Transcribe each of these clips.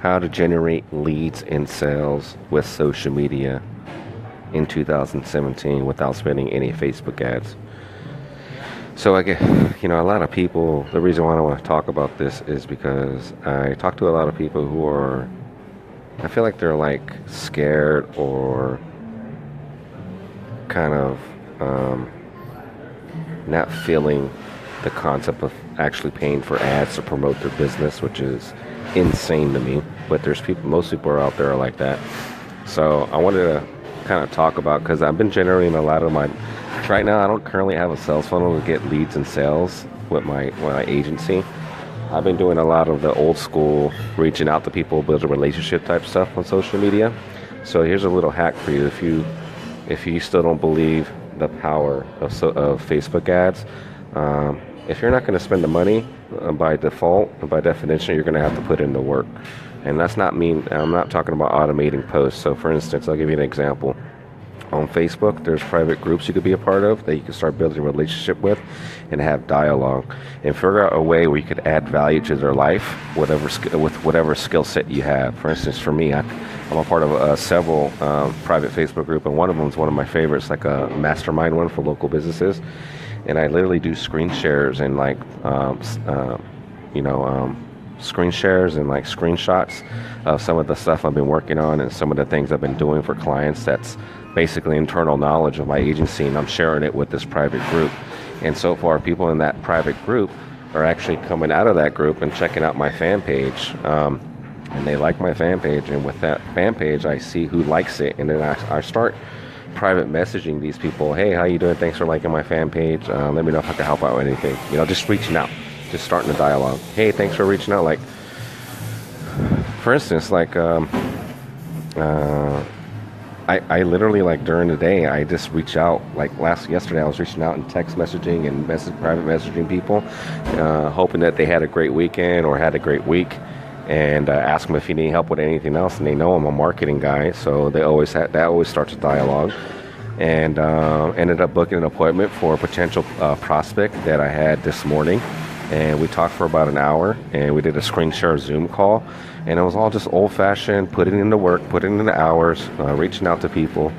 how to generate leads and sales with social media in 2017 without spending any Facebook ads. So I get, a lot of people, the reason why I want to talk about this is because I talk to a lot of people who are, I feel like they're like scared or kind of not feeling the concept of actually paying for ads to promote their business, which is insane to me. But there's people, most people are out there are like that. So I wanted to kind of talk about, because I've been generating a lot of my, right now I don't currently have a sales funnel to get leads and sales with my agency. I've been doing a lot of the old school reaching out to people, build a relationship type stuff on social media. So here's a little hack for you. If you still don't believe the power of Facebook ads, if you're not going to spend the money by default and by definition, you're going to have to put in the work. And that's not mean, I'm not talking about automating posts. So for instance, I'll give you an example. On Facebook, there's private groups you could be a part of that you can start building a relationship with and have dialogue and figure out a way where you could add value to their life, with whatever skill set you have. For instance, for me, I'm a part of several private Facebook group, and one of them is one of my favorites, like a mastermind one for local businesses. And I literally do screen shares and screen shares and like screenshots of some of the stuff I've been working on and some of the things I've been doing for clients. That's basically internal knowledge of my agency, and I'm sharing it with this private group. And so far, people in that private group are actually coming out of that group and checking out my fan page. And they like my fan page, and with that fan page, I see who likes it, and then I start private messaging these people. Hey, how you doing? Thanks for liking my fan page. Let me know if I can help out with anything. Just reaching out, just starting a dialogue. Hey, thanks for reaching out. Like, for instance, I literally, like, during the day, I just reach out. Like yesterday, I was reaching out and text messaging and private messaging people, hoping that they had a great weekend or had a great week, and ask them if you need help with anything else. And they know I'm a marketing guy, so that always starts a dialogue. And ended up booking an appointment for a potential prospect that I had this morning. And we talked for about an hour, and we did a screen share Zoom call, and it was all just old-fashioned, putting in the work, putting in the hours, reaching out to people,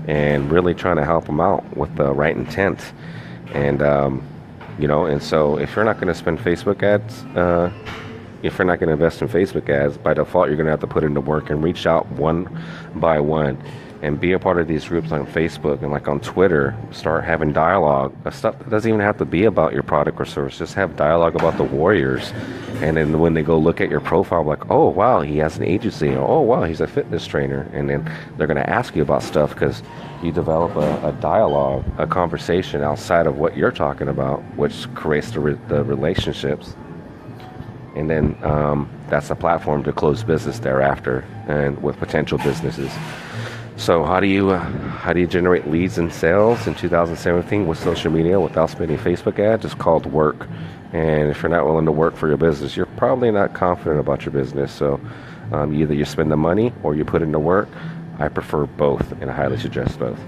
and really trying to help them out with the right intent. And and so if you're not going to spend Facebook ads, if you're not going to invest in Facebook ads, by default, you're going to have to put in the work and reach out one by one and be a part of these groups on Facebook and like on Twitter. Start having dialogue, stuff that doesn't even have to be about your product or service. Just have dialogue about the warriors. And then when they go look at your profile, like, oh, wow, he has an agency. Or, oh, wow, he's a fitness trainer. And then they're going to ask you about stuff because you develop a dialogue, a conversation outside of what you're talking about, which creates the relationships. And then that's a platform to close business thereafter and with potential businesses. So how do you generate leads and sales in 2017 with social media without spending Facebook ads? It's called work. And if you're not willing to work for your business, you're probably not confident about your business. So either you spend the money or you put in the work. I prefer both, and I highly suggest both.